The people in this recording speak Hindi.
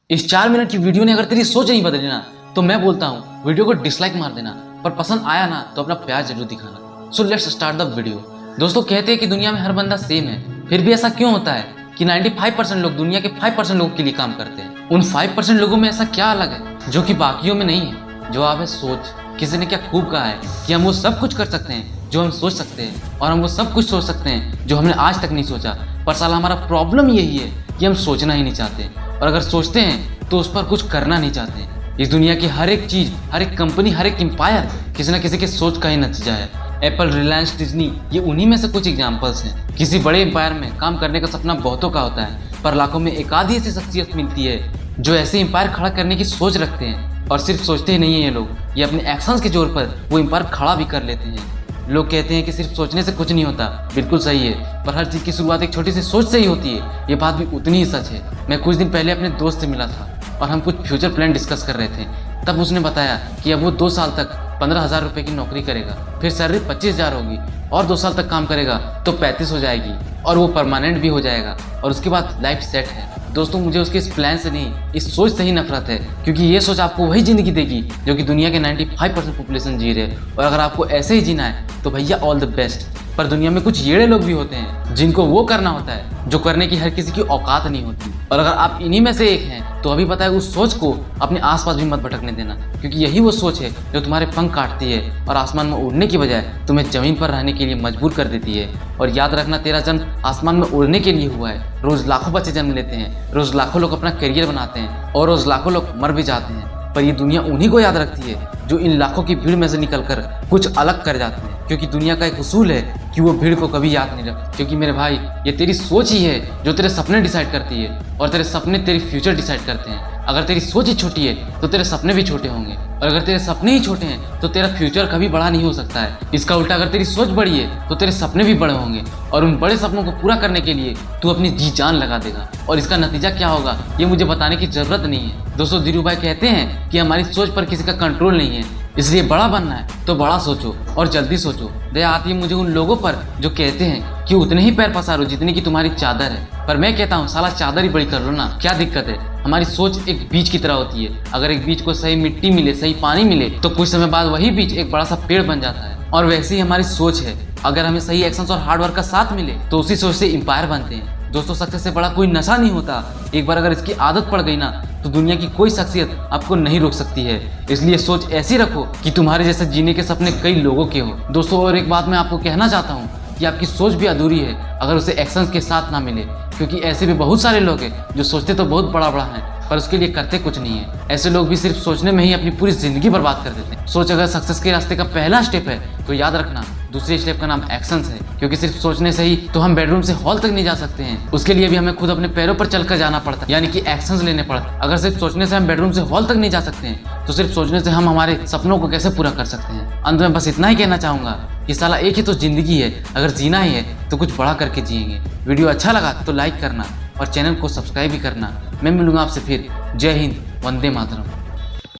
इस 4 मिनट की वीडियो ने अगर तेरी सोच नहीं बदली ना तो मैं बोलता हूँ वीडियो को डिसलाइक मार देना, पर पसंद आया ना तो अपना प्यार जरूर दिखाना। So let's start the video. दोस्तों, कहते हैं कि दुनिया में हर बंदा सेम है, फिर भी ऐसा क्यों होता है कि 95% लोग दुनिया के 5% लोगों के लिए काम करते हैं। उन 5% लोगों में ऐसा क्या अलग है जो कि बाकियों में नहीं है? जवाब है सोच। किसी ने क्या खूब कहा है कि हम वो सब कुछ कर सकते हैं जो हम सोच सकते हैं, और हम वो सब कुछ सोच सकते हैं जो हमने आज तक नहीं सोचा। पर साला हमारा प्रॉब्लम यही है कि हम सोचना ही नहीं चाहते, और अगर सोचते हैं तो उस पर कुछ करना नहीं चाहते। इस दुनिया की हर एक चीज, हर एक कंपनी, हर एक एम्पायर किसी न किसी के सोच का ही नतीजा है। एप्पल, रिलायंस, डिज्नी, ये उन्हीं में से कुछ एग्जाम्पल्स हैं। किसी बड़े एम्पायर में काम करने का सपना बहुतों का होता है, पर लाखों में एक आधी ऐसी शख्सियत मिलती है जो ऐसे एम्पायर खड़ा करने की सोच रखते हैं। और सिर्फ सोचते ही नहीं है ये लोग, ये अपने एक्शंस के जोर पर वो एम्पायर खड़ा भी कर लेते हैं। लोग कहते हैं कि सिर्फ सोचने से कुछ नहीं होता, बिल्कुल सही है, पर हर चीज़ की शुरुआत एक छोटी सी सोच से ही होती है। ये बात भी उतनी ही सच है। मैं कुछ दिन पहले अपने दोस्त से मिला था और हम कुछ फ्यूचर प्लान डिस्कस कर रहे थे। तब उसने बताया कि अब वो 2 साल तक 15,000 रुपये की नौकरी करेगा, फिर सैलरी 25,000 होगी, और 2 साल तक काम करेगा तो 35 हो जाएगी, और वो परमानेंट भी हो जाएगा, और उसके बाद लाइफ सेट है। दोस्तों, मुझे उसके इस प्लान से नहीं, इस सोच से ही नफरत है, क्योंकि ये सोच आपको वही ज़िंदगी देगी जो कि दुनिया के 95% पॉपुलेशन जी रहे। और अगर आपको ऐसे ही जीना है तो भैया ऑल द बेस्ट। पर दुनिया में कुछ येड़े लोग भी होते हैं जिनको वो करना होता है जो करने की हर किसी की औकात नहीं होती। और अगर आप इन्हीं में से एक हैं तो अभी पता है, उस सोच को अपने आसपास भी मत भटकने देना, क्योंकि यही वो सोच है जो तुम्हारे पंख काटती है और आसमान में उड़ने की बजाय तुम्हें जमीन पर रहने के लिए मजबूर कर देती है। और याद रखना, तेरा जन्म आसमान में उड़ने के लिए हुआ है। रोज लाखों बच्चे जन्म लेते हैं, रोज लाखों लोग अपना करियर बनाते हैं, और रोज लाखों लोग मर भी जाते हैं, पर ये दुनिया उन्हीं को याद रखती है जो इन लाखों की भीड़ में से निकलकर कुछ अलग कर जाते हैं। क्योंकि दुनिया का एक उसूल है कि वो भीड़ को कभी याद नहीं रखती। क्योंकि मेरे भाई, ये तेरी सोच ही है जो तेरे सपने डिसाइड करती है, और तेरे सपने तेरी फ्यूचर डिसाइड करते हैं। अगर तेरी सोच ही छोटी है तो तेरे सपने भी छोटे होंगे, और अगर तेरे सपने ही छोटे हैं तो तेरा फ्यूचर कभी बड़ा नहीं हो सकता है। इसका उल्टा, अगर तेरी सोच बड़ी है तो तेरे सपने भी बड़े होंगे, और उन बड़े सपनों को पूरा करने के लिए तू अपनी जी जान लगा देगा। और इसका नतीजा क्या होगा ये मुझे बताने की जरूरत नहीं है। दोस्तों, धीरू भाई कहते हैं कि हमारी सोच पर किसी का कंट्रोल नहीं है, इसलिए बड़ा बनना है तो बड़ा सोचो और जल्दी सोचो। दया आती है मुझे उन लोगों पर जो कहते हैं कि उतने ही पैर पसारो जितनी की तुम्हारी चादर है। पर मैं कहता हूँ, साला चादर ही बड़ी कर लो ना, क्या दिक्कत है? हमारी सोच एक बीज की तरह होती है। अगर एक बीज को सही मिट्टी मिले, सही पानी मिले, तो कुछ समय बाद वही बीज एक बड़ा सा पेड़ बन जाता है। और वैसे ही हमारी सोच है, अगर हमें सही एक्शंस और हार्डवर्क का साथ मिले तो उसी सोच से एम्पायर बनते हैं। दोस्तों, सक्सेस से बड़ा कोई नशा नहीं होता। एक बार अगर इसकी आदत पड़ गई ना तो दुनिया की कोई शख्सियत आपको नहीं रोक सकती है। इसलिए सोच ऐसी रखो कि तुम्हारे जैसे जीने के सपने कई लोगों के हो। दोस्तों, और एक बात मैं आपको कहना चाहता हूँ कि आपकी सोच भी अधूरी है अगर उसे एक्शंस के साथ ना मिले, क्योंकि ऐसे भी बहुत सारे लोग हैं जो सोचते तो बहुत बड़ा बड़ा हैं पर उसके लिए करते कुछ नहीं है। ऐसे लोग भी सिर्फ सोचने में ही अपनी पूरी जिंदगी बर्बाद कर देते हैं। सोच अगर सक्सेस के रास्ते का पहला स्टेप है तो याद रखना, दूसरे स्टेप का नाम एक्शंस है। क्योंकि सिर्फ सोचने से ही तो हम बेडरूम से हॉल तक नहीं जा सकते हैं, उसके लिए भी हमें खुद अपने पैरों पर चलकर जाना पड़ता है, यानी कि एक्शंस लेने पड़ते हैं। अगर सिर्फ सोचने से हम बेडरूम से हॉल तक नहीं जा सकते हैं तो सिर्फ सोचने से हम हमारे सपनों को कैसे पूरा कर सकते हैं? अंत में बस इतना ही कहना चाहूंगा कि साला एक ही तो जिंदगी है, अगर जीना ही है तो कुछ बड़ा करके जिएंगे। वीडियो अच्छा लगा तो लाइक करना और चैनल को सब्सक्राइब भी करना। मैं मिलूंगा आपसे फिर। जय हिंद, वंदे मातरम।